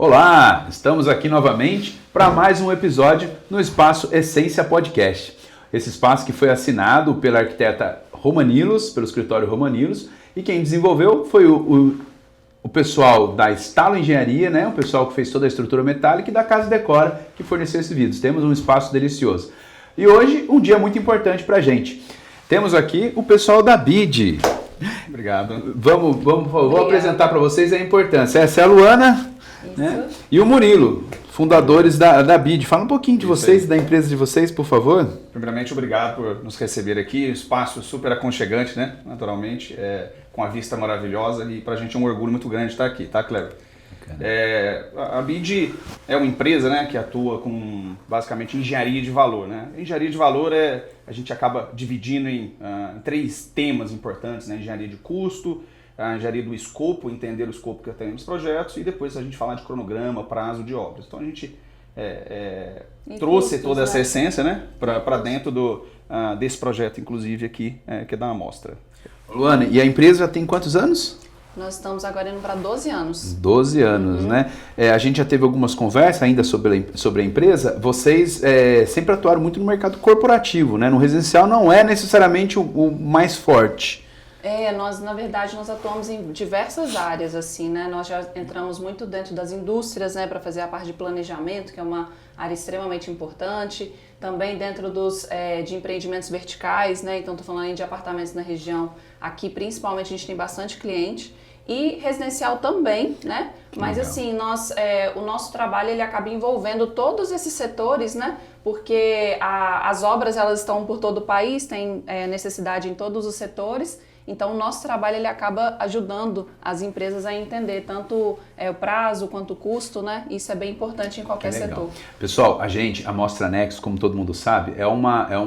Olá, estamos aqui novamente para mais um episódio no Espaço Essência Podcast. Esse espaço que foi assinado pela arquiteta Romanilos, pelo escritório Romanilos, e quem desenvolveu foi o pessoal da Estalo Engenharia, né? O pessoal que fez toda a estrutura metálica, e da Casa Decora, que forneceu esses vidros. Temos um espaço delicioso. E hoje, um dia muito importante para a gente. Temos aqui o pessoal da BID. Obrigado. Vou apresentar para vocês a importância. Essa é a Luana, né? E o Murilo, fundadores da BID. Fala um pouquinho de vocês, da empresa de vocês, por favor. Primeiramente, obrigado por nos receber aqui. Espaço super aconchegante, né? Naturalmente, com a vista maravilhosa, e para a gente é um orgulho muito grande estar aqui, tá, Cleber? A BID é uma empresa, né, que atua com basicamente engenharia de valor, né? Engenharia de valor a gente acaba dividindo em três temas importantes, né? Engenharia de custo, a engenharia do escopo, entender o escopo que tem nos projetos, e depois a gente falar de cronograma, prazo de obras. Então a gente trouxe toda essa essência, né, para dentro desse projeto, inclusive aqui, que é da amostra. Luana, e a empresa já tem quantos anos? Nós estamos agora indo para 12 anos. 12 anos, né? A gente já teve algumas conversas ainda sobre a empresa. Vocês sempre atuaram muito no mercado corporativo, né? No residencial não é necessariamente o mais forte. Nós, na verdade, nós atuamos em diversas áreas, assim, né? Nós já entramos muito dentro das indústrias, né? Para fazer a parte de planejamento, que é uma área extremamente importante. Também dentro de empreendimentos verticais, né? Então, estou falando aí de apartamentos na região. Aqui, principalmente, a gente tem bastante cliente. E residencial também, né? Mas assim, o nosso trabalho ele acaba envolvendo todos esses setores, né? Porque as obras elas estão por todo o país, tem necessidade em todos os setores. Então o nosso trabalho ele acaba ajudando as empresas a entender tanto o prazo quanto o custo, né? Isso é bem importante em qualquer setor. Pessoal, a Mostra Nexus, como todo mundo sabe,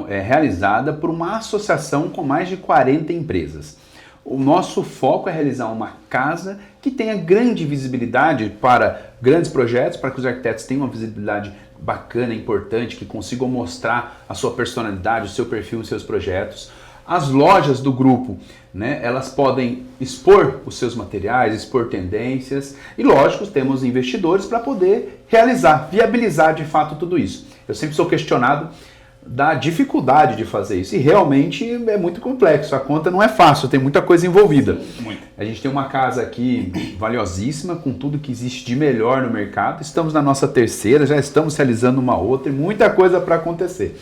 é realizada por uma associação com mais de 40 empresas. O nosso foco é realizar uma casa que tenha grande visibilidade para grandes projetos, para que os arquitetos tenham uma visibilidade bacana, importante, que consigam mostrar a sua personalidade, o seu perfil nos seus projetos. As lojas do grupo, né, elas podem expor os seus materiais, expor tendências e, lógico, temos investidores para poder viabilizar de fato tudo isso. Eu sempre sou questionado da dificuldade de fazer isso, e realmente é muito complexo, a conta não é fácil, tem muita coisa envolvida. Muito. A gente tem uma casa aqui valiosíssima, com tudo que existe de melhor no mercado, estamos na nossa terceira, já estamos realizando uma outra, e muita coisa para acontecer.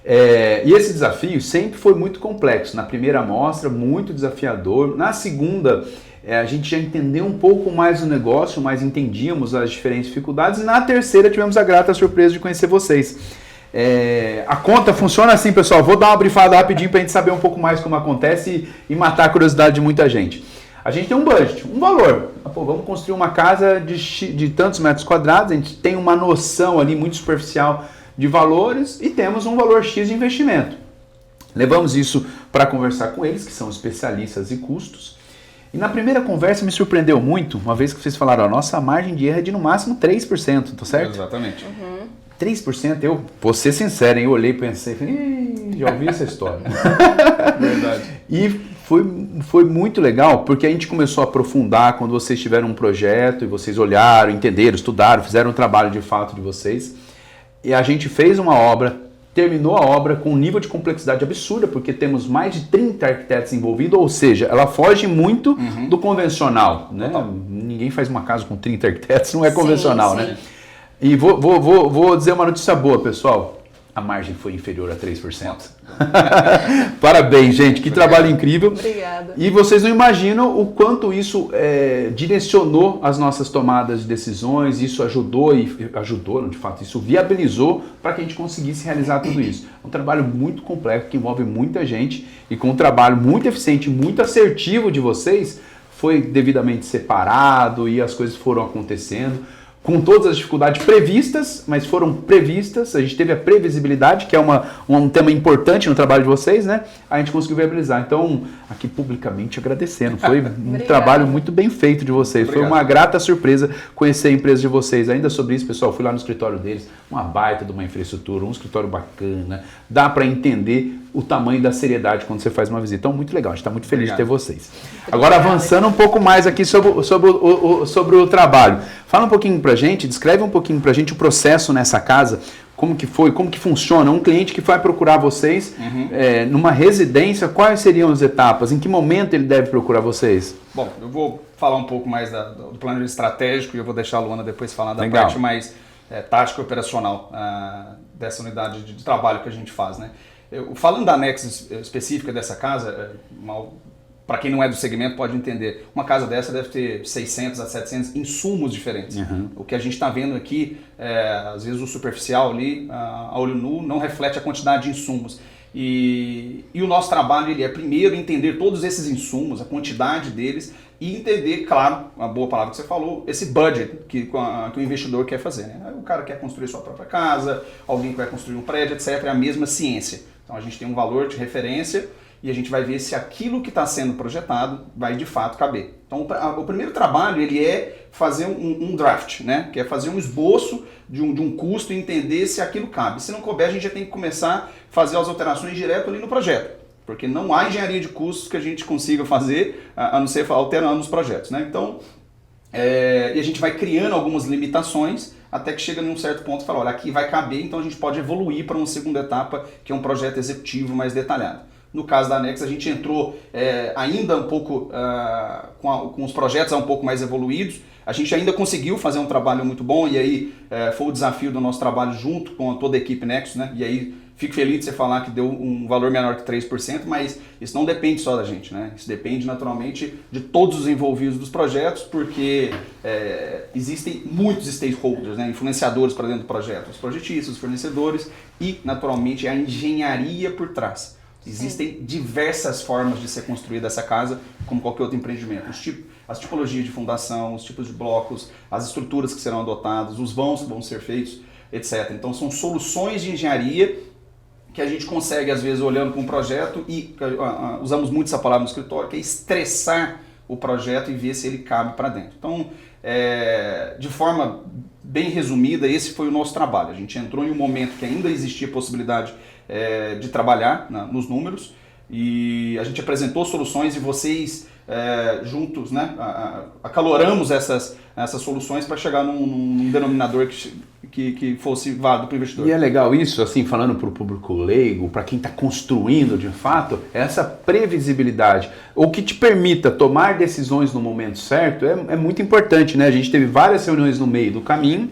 E esse desafio sempre foi muito complexo. Na primeira amostra, muito desafiador. Na segunda, a gente já entendeu um pouco mais o negócio, mas entendíamos as diferentes dificuldades. E na terceira, tivemos a grata surpresa de conhecer vocês. A conta funciona assim, pessoal. Vou dar uma brifada rapidinho para a gente saber um pouco mais como acontece e matar a curiosidade de muita gente. A gente tem um budget, um valor. Vamos construir uma casa de tantos metros quadrados. A gente tem uma noção ali muito superficial de valores e temos um valor X de investimento. Levamos isso para conversar com eles, que são especialistas em custos. E na primeira conversa me surpreendeu muito, uma vez que vocês falaram, a nossa margem de erro é de no máximo 3%, tá certo? Exatamente. 3%, vou ser sincero, hein? Eu olhei e pensei, já ouvi essa história. Verdade. E foi muito legal, porque a gente começou a aprofundar quando vocês tiveram um projeto e vocês olharam, entenderam, estudaram, fizeram um trabalho de fato de vocês. E a gente fez uma obra, terminou a obra com um nível de complexidade absurda, porque temos mais de 30 arquitetos envolvidos, ou seja, ela foge muito do convencional, né? Ninguém faz uma casa com 30 arquitetos, não é convencional, né? E vou dizer uma notícia boa, pessoal. A margem foi inferior a 3%. Parabéns, gente. Que trabalho incrível. Obrigada. E vocês não imaginam o quanto isso direcionou as nossas tomadas de decisões. Isso ajudou, de fato, isso viabilizou para que a gente conseguisse realizar tudo isso. É um trabalho muito complexo, que envolve muita gente, e com um trabalho muito eficiente, muito assertivo de vocês, foi devidamente separado e as coisas foram acontecendo. Com todas as dificuldades previstas, mas foram previstas, a gente teve a previsibilidade, que é um tema importante no trabalho de vocês, né? A gente conseguiu viabilizar. Então, aqui publicamente agradecendo. Foi um trabalho muito bem feito de vocês. Obrigado. Foi uma grata surpresa conhecer a empresa de vocês. Ainda sobre isso, pessoal, fui lá no escritório deles, uma baita de uma infraestrutura, um escritório bacana. Dá para entender o tamanho da seriedade quando você faz uma visita. Então, muito legal. A gente está muito feliz de ter vocês. Agora, avançando um pouco mais aqui sobre o trabalho. Fala um pouquinho pra gente, descreve um pouquinho pra gente o processo nessa casa, como que foi, como que funciona. Um cliente que vai procurar vocês numa residência, quais seriam as etapas? Em que momento ele deve procurar vocês? Bom, eu vou falar um pouco mais do plano estratégico e eu vou deixar a Luana depois falar da Legal. parte mais tática e operacional dessa unidade de trabalho que a gente faz, né? Falando da Nex específica dessa casa, para quem não é do segmento pode entender, uma casa dessa deve ter 600 a 700 insumos diferentes. O que a gente está vendo aqui, às vezes o superficial ali, a olho nu, não reflete a quantidade de insumos. E o nosso trabalho ele é primeiro entender todos esses insumos, a quantidade deles e entender, claro, uma boa palavra que você falou, esse budget que o investidor quer fazer. Né? O cara quer construir sua própria casa, alguém que vai construir um prédio, etc. É a mesma ciência. Então a gente tem um valor de referência e a gente vai ver se aquilo que está sendo projetado vai de fato caber. Então o primeiro trabalho ele é fazer um draft, né? Que é fazer um esboço de um custo e entender se aquilo cabe. Se não couber, a gente já tem que começar a fazer as alterações direto ali no projeto. Porque não há engenharia de custos que a gente consiga fazer, a não ser alterando os projetos. Né? Então, e a gente vai criando algumas limitações até que chega num certo ponto e fala, olha, aqui vai caber, então a gente pode evoluir para uma segunda etapa, que é um projeto executivo mais detalhado. No caso da Nex, a gente entrou ainda um pouco com os projetos um pouco mais evoluídos. A gente ainda conseguiu fazer um trabalho muito bom e aí foi o desafio do nosso trabalho junto com toda a equipe Nexus, né? E aí fico feliz de você falar que deu um valor menor que 3%, mas isso não depende só da gente, né? Isso depende naturalmente de todos os envolvidos dos projetos, porque existem muitos stakeholders, né? Influenciadores para dentro do projeto, os projetistas, os fornecedores e naturalmente a engenharia por trás. Existem diversas formas de ser construída essa casa, como qualquer outro empreendimento. As tipologias de fundação, os tipos de blocos, as estruturas que serão adotadas, os vãos que vão ser feitos, etc. Então são soluções de engenharia que a gente consegue, às vezes, olhando para um projeto e usamos muito essa palavra no escritório, que é estressar o projeto e ver se ele cabe para dentro. Então, de forma bem resumida, esse foi o nosso trabalho. A gente entrou em um momento que ainda existia possibilidade de trabalhar nos números e a gente apresentou soluções e vocês juntos, né, acaloramos essas soluções para chegar num denominador que fosse válido para o investidor. E é legal isso, assim, falando para o público leigo, para quem está construindo de fato, essa previsibilidade, ou que te permita tomar decisões no momento certo, é muito importante, né? A gente teve várias reuniões no meio do caminho,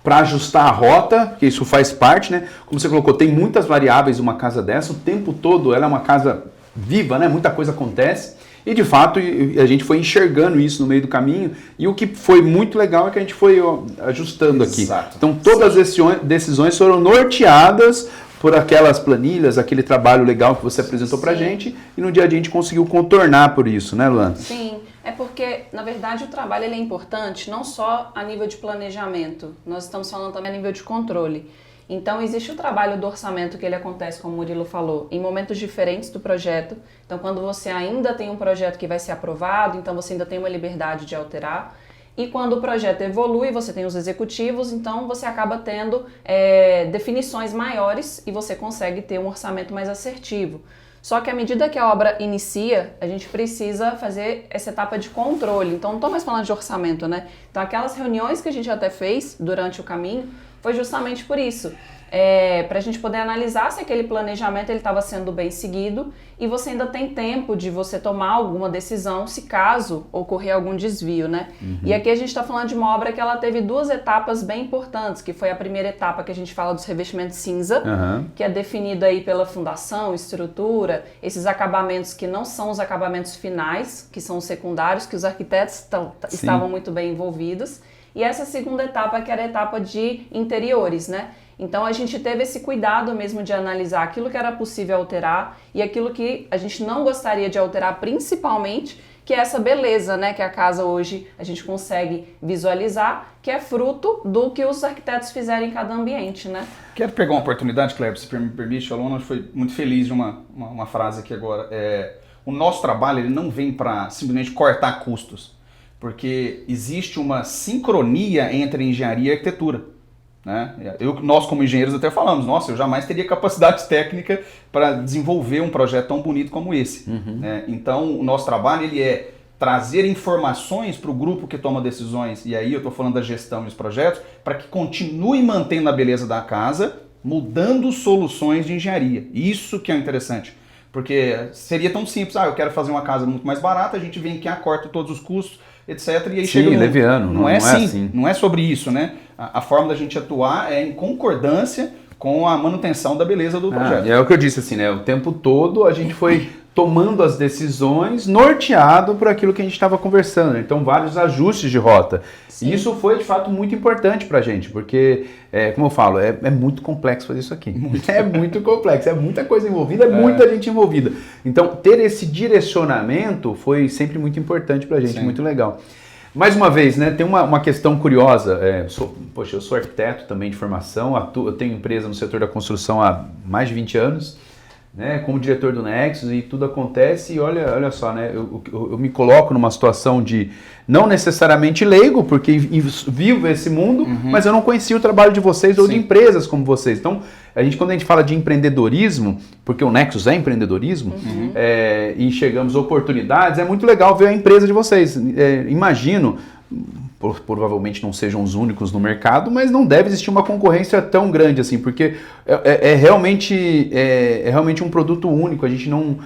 para ajustar a rota, que isso faz parte, né? Como você colocou, tem muitas variáveis uma casa dessa, o tempo todo ela é uma casa viva, né? Muita coisa acontece e de fato a gente foi enxergando isso no meio do caminho e o que foi muito legal é que a gente foi ajustando aqui. Exato. Então todas as decisões foram norteadas por aquelas planilhas, aquele trabalho legal que você apresentou pra gente e no dia a dia a gente conseguiu contornar por isso, né, Luana? Sim. É porque, na verdade, o trabalho ele é importante não só a nível de planejamento, nós estamos falando também a nível de controle. Então, existe o trabalho do orçamento que ele acontece, como o Murilo falou, em momentos diferentes do projeto. Então, quando você ainda tem um projeto que vai ser aprovado, então você ainda tem uma liberdade de alterar. E quando o projeto evolui, você tem os executivos, então você acaba tendo definições maiores e você consegue ter um orçamento mais assertivo. Só que à medida que a obra inicia, a gente precisa fazer essa etapa de controle. Então, não estou mais falando de orçamento, né? Então, aquelas reuniões que a gente até fez durante o caminho, foi justamente por isso. Para a gente poder analisar se aquele planejamento estava sendo bem seguido e você ainda tem tempo de você tomar alguma decisão se caso ocorrer algum desvio, né? E aqui a gente está falando de uma obra que ela teve duas etapas bem importantes, que foi a primeira etapa que a gente fala dos revestimentos cinza, que é definido aí pela fundação, estrutura, esses acabamentos que não são os acabamentos finais, que são os secundários, que os arquitetos estavam muito bem envolvidos. E essa segunda etapa, que era a etapa de interiores, né? Então a gente teve esse cuidado mesmo de analisar aquilo que era possível alterar e aquilo que a gente não gostaria de alterar, principalmente, que é essa beleza, né, que a casa hoje a gente consegue visualizar, que é fruto do que os arquitetos fizeram em cada ambiente, né? Quero pegar uma oportunidade, Kleber, se me permite. A Luana foi muito feliz de uma frase aqui agora. O nosso trabalho ele não vem para simplesmente cortar custos, porque existe uma sincronia entre engenharia e arquitetura. Né? Nós como engenheiros até falamos, nossa, eu jamais teria capacidade técnica para desenvolver um projeto tão bonito como esse. Né? Então o nosso trabalho ele é trazer informações para o grupo que toma decisões, e aí eu estou falando da gestão e os projetos, para que continue mantendo a beleza da casa, mudando soluções de engenharia. Isso que é interessante. Porque seria tão simples, eu quero fazer uma casa muito mais barata, a gente vem aqui, acorta todos os custos, etc. E aí chega leviano, não é assim. Não é sobre isso, né? A forma da gente atuar é em concordância com a manutenção da beleza do projeto. É o que eu disse, assim, né? O tempo todo a gente foi tomando as decisões norteado por aquilo que a gente estava conversando. Então, vários ajustes de rota. Sim. E isso foi, de fato, muito importante para a gente, porque, como eu falo, é muito complexo fazer isso aqui. É muito complexo, é muita coisa envolvida, muita gente envolvida. Então, ter esse direcionamento foi sempre muito importante para a gente, muito legal. Mais uma vez, né, tem uma questão curiosa. Eu sou arquiteto também de formação, eu tenho empresa no setor da construção há mais de 20 anos, né, como diretor do Nexus, e tudo acontece, e olha só, né, eu me coloco numa situação de não necessariamente leigo, porque vivo esse mundo, mas eu não conhecia o trabalho de vocês ou de empresas como vocês. Então, quando a gente fala de empreendedorismo, porque o Nexus é empreendedorismo, e chegamos a oportunidades, é muito legal ver a empresa de vocês. Imagino, provavelmente não sejam os únicos no mercado, mas não deve existir uma concorrência tão grande assim, porque é realmente um produto único. A gente não,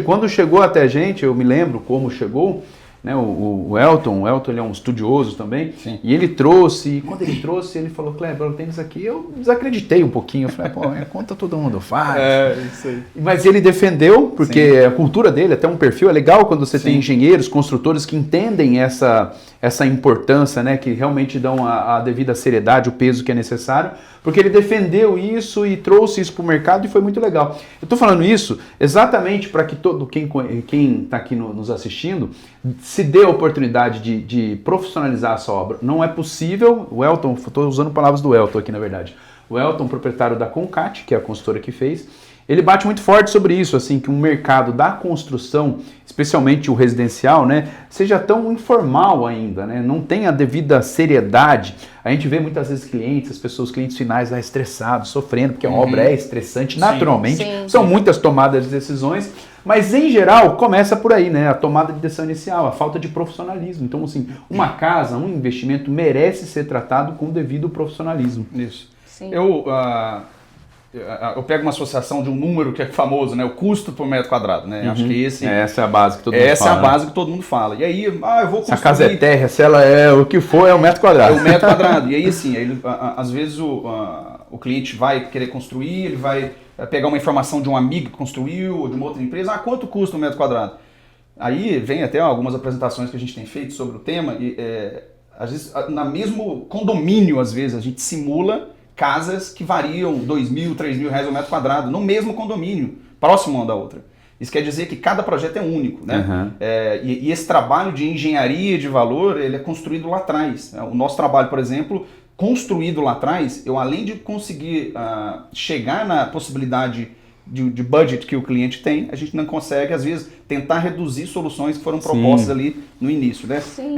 quando chegou até a gente, eu me lembro como chegou, né, o Elton ele é um estudioso também. Sim. E ele trouxe, e quando ele trouxe, ele falou, Kleber, eu tenho isso aqui, eu desacreditei um pouquinho, eu falei, conta todo mundo faz. Isso aí. Mas ele defendeu, porque a cultura dele, até um perfil, é legal quando você tem engenheiros, construtores que entendem essa importância, né, que realmente dão a devida seriedade, o peso que é necessário, porque ele defendeu isso e trouxe isso para o mercado e foi muito legal. Eu estou falando isso exatamente para que quem está aqui nos assistindo se dê a oportunidade de profissionalizar a sua obra. Não é possível, o Elton, estou usando palavras do Elton aqui na verdade, o Elton, proprietário da Concat, que é a consultora que fez, ele bate muito forte sobre isso, assim, que o mercado da construção, especialmente o residencial, né, seja tão informal ainda, né, não tem a devida seriedade. A gente vê muitas vezes os clientes finais estressados, sofrendo, porque a obra é estressante, naturalmente, são muitas tomadas de decisões, mas em geral começa por aí, né, a tomada de decisão inicial, a falta de profissionalismo. Então, assim, uma casa, um investimento merece ser tratado com o devido profissionalismo. Isso. Sim. Eu pego uma associação de um número que é famoso, né? O custo por metro quadrado, né? Acho que essa é a base que todo mundo fala. Essa é a base que todo mundo fala. E aí, eu vou construir... Se a casa é terra, se ela é o que for, é um metro quadrado. É um metro quadrado. E aí, assim, às vezes o cliente vai querer construir, ele vai pegar uma informação de um amigo que construiu, ou de uma outra empresa. Quanto custa um metro quadrado? Aí vem até algumas apresentações que a gente tem feito sobre o tema. E, às vezes, no mesmo condomínio, às vezes, a gente simula casas que variam R$2.000, R$3.000 o metro quadrado, no mesmo condomínio, próximo uma da outra. Isso quer dizer que cada projeto é único, né? E esse trabalho de engenharia de valor, ele é construído lá atrás. O nosso trabalho, por exemplo, construído lá atrás, eu além de conseguir chegar na possibilidade de budget que o cliente tem, a gente não consegue, às vezes, tentar reduzir soluções que foram propostas ali no início, né? Sim.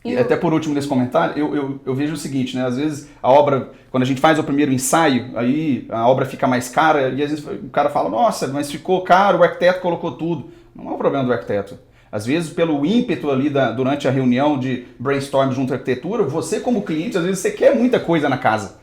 E até por último nesse comentário, eu vejo o seguinte, né? Às vezes a obra, quando a gente faz o primeiro ensaio, aí a obra fica mais cara e às vezes o cara fala, nossa, mas ficou caro, o arquiteto colocou tudo. Não é um problema do arquiteto. Às vezes, pelo ímpeto ali durante a reunião de brainstorm junto à arquitetura, você como cliente, às vezes você quer muita coisa na casa.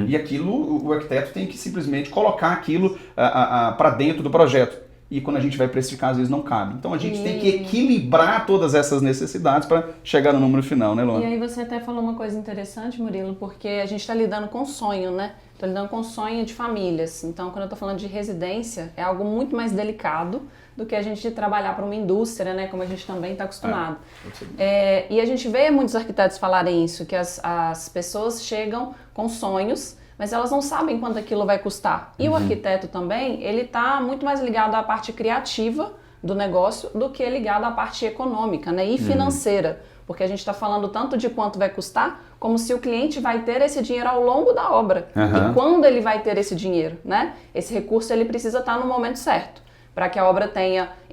E aquilo, o arquiteto tem que simplesmente colocar aquilo para dentro do projeto. E quando a gente vai precificar, às vezes não cabe. Então a gente tem que equilibrar todas essas necessidades para chegar no número final, né, Luana? E aí você até falou uma coisa interessante, Murilo, porque a gente está lidando com sonho, né? Estou lidando com sonho de famílias. Então, quando eu estou falando de residência, é algo muito mais delicado do que a gente trabalhar para uma indústria, né? Como a gente também está acostumado. E a gente vê muitos arquitetos falarem isso, que as pessoas chegam com sonhos, mas elas não sabem quanto aquilo vai custar. E o arquiteto também, ele está muito mais ligado à parte criativa do negócio do que ligado à parte econômica, né? E financeira. Porque a gente está falando tanto de quanto vai custar, como se o cliente vai ter esse dinheiro ao longo da obra. E quando ele vai ter esse dinheiro, né? Esse recurso ele precisa estar no momento certo, para que a obra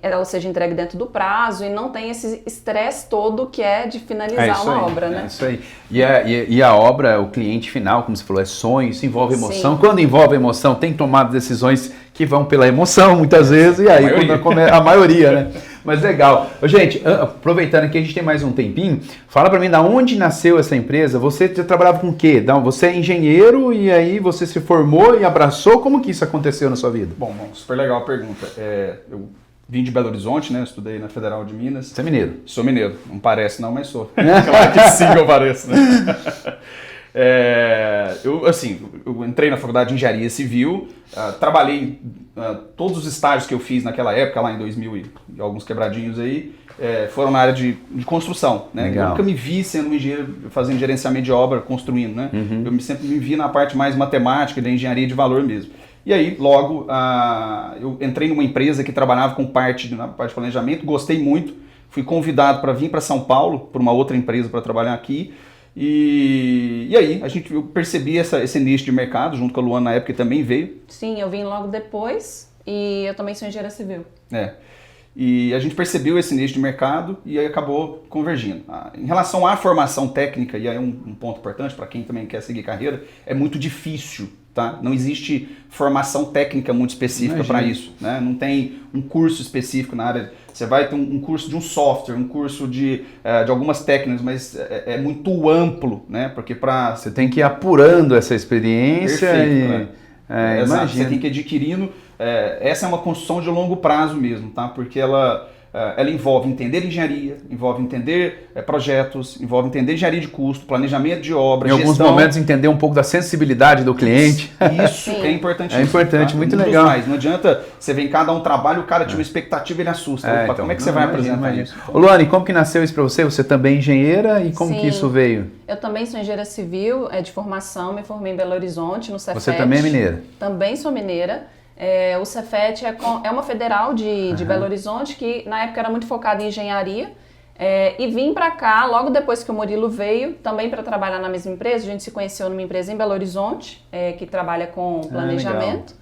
ela seja entregue dentro do prazo e não tenha esse estresse todo que é de finalizar uma obra, né? É isso aí. E a obra, o cliente final, como você falou, é sonho, isso envolve emoção. Sim. Quando envolve emoção, tem tomado decisões que vão pela emoção, muitas vezes, e aí a maioria, né? Mas legal. Ô, gente, aproveitando que a gente tem mais um tempinho, fala pra mim da onde nasceu essa empresa. Você já trabalhava com o quê? Você é engenheiro e aí você se formou e abraçou? Como que isso aconteceu na sua vida? Bom, super legal a pergunta. Eu vim de Belo Horizonte, né? Eu estudei na Federal de Minas. Você é mineiro? Sou mineiro. Não parece não, mas sou. Claro que sim, eu pareço, né? Eu entrei na faculdade de Engenharia Civil, trabalhei todos os estágios que eu fiz naquela época, lá em 2000 e alguns quebradinhos aí, foram na área de construção, né? Legal. Eu nunca me vi sendo um engenheiro, fazendo gerenciamento de obra, construindo, né? Eu sempre me vi na parte mais matemática, da engenharia de valor mesmo. E aí, logo, eu entrei numa empresa que trabalhava com na parte de planejamento, gostei muito, fui convidado para vir para São Paulo, por uma outra empresa para trabalhar aqui. E aí, eu percebi esse nicho de mercado, junto com a Luana na época, que também veio. Sim, eu vim logo depois e eu também sou engenheira civil. E a gente percebeu esse nicho de mercado e aí acabou convergindo. Em relação à formação técnica, e aí é um ponto importante para quem também quer seguir carreira, é muito difícil. Tá? Não existe formação técnica muito específica para isso, né? Não tem um curso específico na área. Você vai ter um curso de um software, um curso de algumas técnicas, mas é muito amplo, né? Porque você tem que ir apurando essa experiência. Perfeito, exato. Você tem que ir adquirindo. Essa é uma construção de longo prazo mesmo, tá? Porque ela envolve entender engenharia, envolve entender projetos, envolve entender engenharia de custo, planejamento de obra, gestão. Em alguns momentos entender um pouco da sensibilidade do cliente. Isso que é importante. É importante, tá? Muito legal. Não adianta você ver em cada um trabalho, o cara tinha uma expectativa e ele assusta. Então, como é que você vai apresentar isso? Ô, Luane, como que nasceu isso para você? Você também é engenheira e como que isso veio? Eu também sou engenheira civil, de formação, me formei em Belo Horizonte, no Cefet. Você também é mineira? Também sou mineira. O Cefet é uma federal de Belo Horizonte que na época era muito focada em engenharia e vim para cá logo depois que o Murilo veio também para trabalhar na mesma empresa. A gente se conheceu numa empresa em Belo Horizonte que trabalha com planejamento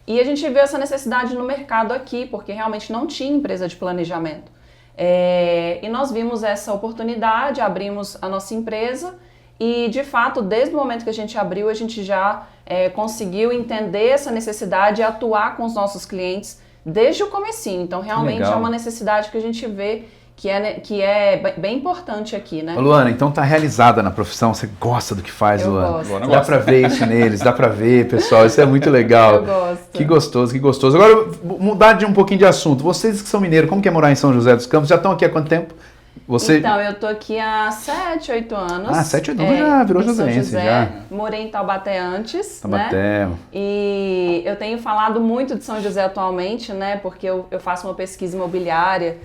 e a gente viu essa necessidade no mercado aqui porque realmente não tinha empresa de planejamento e nós vimos essa oportunidade, abrimos a nossa empresa. E, de fato, desde o momento que a gente abriu, a gente já conseguiu entender essa necessidade e atuar com os nossos clientes desde o comecinho. Então, realmente é uma necessidade que a gente vê que é bem importante aqui, né? Luana, então tá realizada na profissão, você gosta do que faz, Luana? Gosto. Dá pra ver isso neles, dá pra ver, pessoal, isso é muito legal. Eu gosto. Que gostoso, que gostoso. Agora, mudar de um pouquinho de assunto, vocês que são mineiros, como que é morar em São José dos Campos? Já estão aqui há quanto tempo? Então, eu tô aqui há 7, 8 anos. 7, 8 anos já virou joséense, já. Morei em Taubaté antes, Taubaté. né? E eu tenho falado muito de São José atualmente, né? Porque eu faço uma pesquisa imobiliária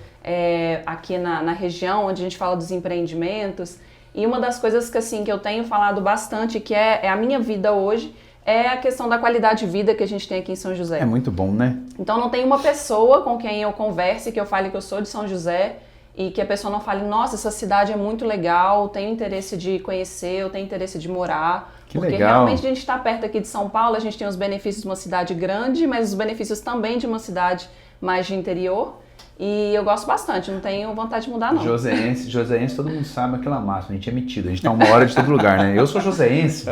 aqui na região, onde a gente fala dos empreendimentos. E uma das coisas que eu tenho falado bastante, que é a minha vida hoje, é a questão da qualidade de vida que a gente tem aqui em São José. É muito bom, né? Então, não tem uma pessoa com quem eu converse, que eu fale que eu sou de São José, e que a pessoa não fale, nossa, essa cidade é muito legal, tenho interesse de conhecer, eu tenho interesse de morar. Porque realmente a gente está perto aqui de São Paulo, a gente tem os benefícios de uma cidade grande, mas os benefícios também de uma cidade mais de interior. E eu gosto bastante, não tenho vontade de mudar, não. Joséense, todo mundo sabe aquela máxima, a gente é metido, a gente tá 1 hora de todo lugar, né? Eu sou joséense,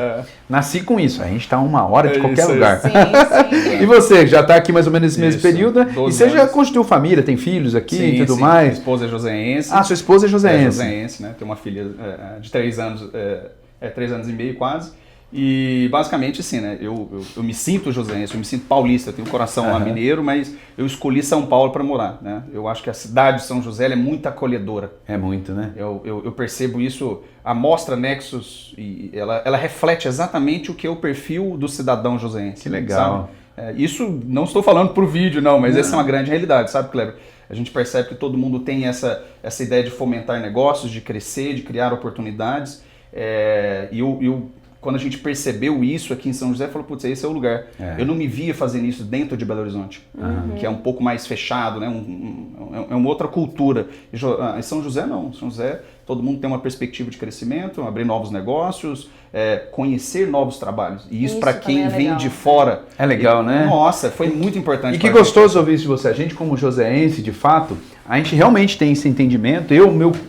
nasci com isso, a gente tá 1 hora de qualquer lugar. Sim, sim. E você, já tá aqui mais ou menos nesse mesmo período, né? E você já constituiu família, tem filhos aqui e tudo mais? Minha esposa é joséense. Sua esposa é joséense. Joséense, né? Tem uma filha de 3 anos, 3 anos e meio quase. E basicamente assim, né? Eu me sinto joséense, eu me sinto paulista, eu tenho um coração lá mineiro, mas eu escolhi São Paulo para morar, né? Eu acho que a cidade de São José é muito acolhedora. É muito, né? Eu percebo isso, a Mostra Nexus, e ela reflete exatamente o que é o perfil do cidadão joséense. Que legal. Isso não estou falando por vídeo, não, mas essa é uma grande realidade, sabe, Kleber? A gente percebe que todo mundo tem essa ideia de fomentar negócios, de crescer, de criar oportunidades. Quando a gente percebeu isso aqui em São José, falou, putz, esse é o lugar. Eu não me via fazendo isso dentro de Belo Horizonte, que é um pouco mais fechado, né? É uma outra cultura. Em São José, não. São José, todo mundo tem uma perspectiva de crescimento, abrir novos negócios, conhecer novos trabalhos. E isso para quem vem de fora... É legal, né? Nossa, foi muito importante. E que gostoso ouvir isso de você. A gente, como joséense, de fato, a gente realmente tem esse entendimento.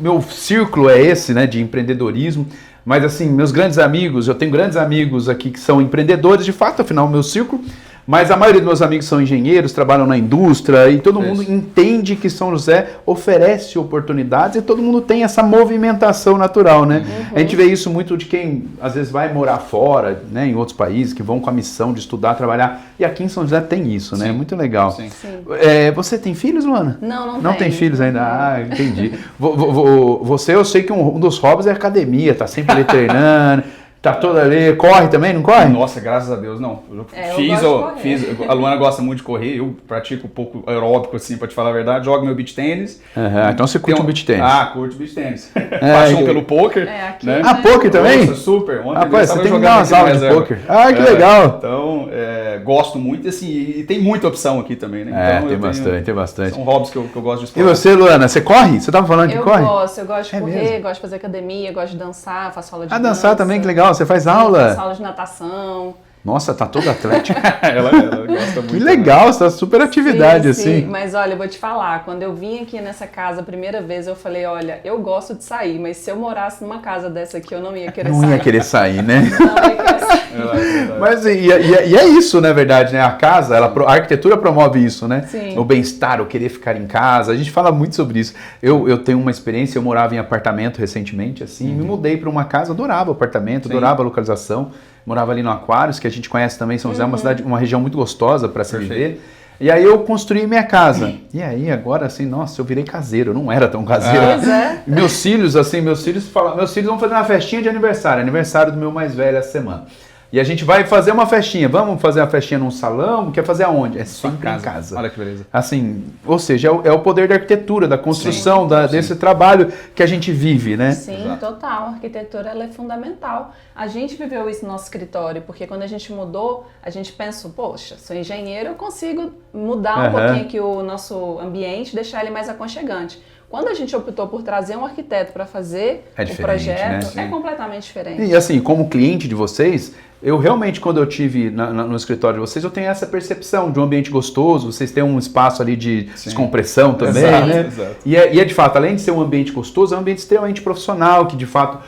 Meu círculo é esse, né, de empreendedorismo. Mas assim, meus grandes amigos, eu tenho grandes amigos aqui que são empreendedores, de fato, afinal, o meu círculo, Mas a maioria dos meus amigos são engenheiros, trabalham na indústria e todo mundo entende que São José oferece oportunidades e todo mundo tem essa movimentação natural, né? A gente vê isso muito de quem às vezes vai morar fora, né, em outros países, que vão com a missão de estudar, trabalhar. E aqui em São José tem isso, né? Muito legal. Sim. Você tem filhos, Luana? Não tem filhos ainda? Ah, entendi. Você, eu sei que um dos hobbies é academia, tá sempre ali treinando. Tá toda ali, corre também, não corre? Nossa, graças a Deus, não. A Luana gosta muito de correr, eu pratico um pouco aeróbico, assim, pra te falar a verdade, jogo meu beach tênis. Então você curte um beach tênis. Curto beach tênis. Paixão pelo poker. Aqui, né? Poker também? Nossa, super. Ontem rapaz, você tem que dar umas aulas de poker. Que legal. Então, gosto muito, assim, e tem muita opção aqui também, né? Então, tem bastante. São hobbies que eu gosto de explorar. E você, Luana, você corre? Você tava falando que corre? Eu gosto de correr, mesmo? Gosto de fazer academia, gosto de dançar, faço aula de dança. Dançar também, que legal. Você faz aula? Faço aula de natação. Nossa, tá toda atlética. ela gosta muito. Que legal, você tá super atividade, sim. assim. Mas olha, eu vou te falar, quando eu vim aqui nessa casa a primeira vez, eu falei, olha, eu gosto de sair, mas se eu morasse numa casa dessa aqui, eu não ia querer sair. Não ia querer sair, né? Não ia querer sair. Mas e é isso, na verdade, né? A casa, a arquitetura promove isso, né? Sim. O bem-estar, o querer ficar em casa. A gente fala muito sobre isso. Eu tenho uma experiência, eu morava em apartamento recentemente, assim, me mudei para uma casa, adorava o apartamento, adorava a localização. Morava ali no Aquários, que a gente conhece também, São José é uma cidade, uma região muito gostosa para se viver. E aí eu construí minha casa. E aí agora, assim, nossa, eu virei caseiro, eu não era tão caseiro. Pois é. Meus filhos vão fazer uma festinha de aniversário do meu mais velho essa semana. E a gente vai fazer uma festinha. Vamos fazer a festinha num salão? Quer fazer aonde? É sempre em casa. Olha que beleza. Assim, ou seja, é o poder da arquitetura, da construção, desse trabalho que a gente vive, né? Sim, total. A arquitetura ela é fundamental. A gente viveu isso no nosso escritório, porque quando a gente mudou, a gente pensou, poxa, sou engenheiro, eu consigo mudar um pouquinho aqui o nosso ambiente, deixar ele mais aconchegante. Quando a gente optou por trazer um arquiteto para fazer o projeto, né? É completamente diferente. E assim, como cliente de vocês, eu realmente, quando eu tive no escritório de vocês, eu tenho essa percepção de um ambiente gostoso, vocês têm um espaço ali de descompressão também, né? Exato. E é de fato, além de ser um ambiente gostoso, é um ambiente extremamente profissional, que de fato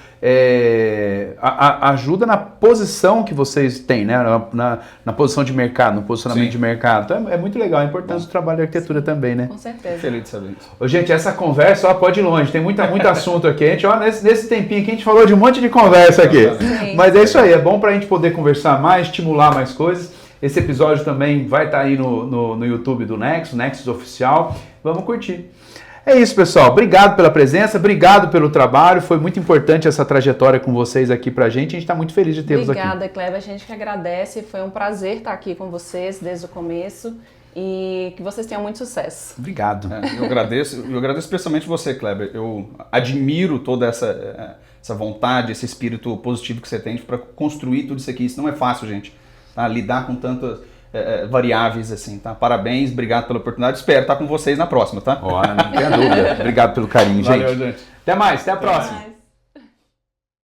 ajuda na posição que vocês têm, né? Na posição de mercado, no posicionamento de mercado. Então é muito legal, a importância do trabalho de arquitetura também, né? Com certeza. Feliz de saber isso. Ô, gente, essa conversa pode ir longe, tem muito assunto aqui. A gente, nesse tempinho aqui, a gente falou de um monte de conversa aqui. Sim. Mas é isso aí, é bom pra gente poder conversar mais, estimular mais coisas. Esse episódio também vai estar aí no YouTube do Nexus Oficial. Vamos curtir. É isso, pessoal. Obrigado pela presença, obrigado pelo trabalho. Foi muito importante essa trajetória com vocês aqui pra gente. A gente está muito feliz de tê-los aqui. Obrigada, Kleber. A gente que agradece. Foi um prazer estar aqui com vocês desde o começo e que vocês tenham muito sucesso. Obrigado. Eu agradeço especialmente você, Kleber. Eu admiro toda essa vontade, esse espírito positivo que você tem para construir tudo isso aqui. Isso não é fácil, gente. Tá? Lidar com tantas variáveis assim, tá? Parabéns, obrigado pela oportunidade. Espero estar com vocês na próxima, tá? Não tenha dúvida. Obrigado pelo carinho, gente. Valeu, gente. Até mais, até a próxima.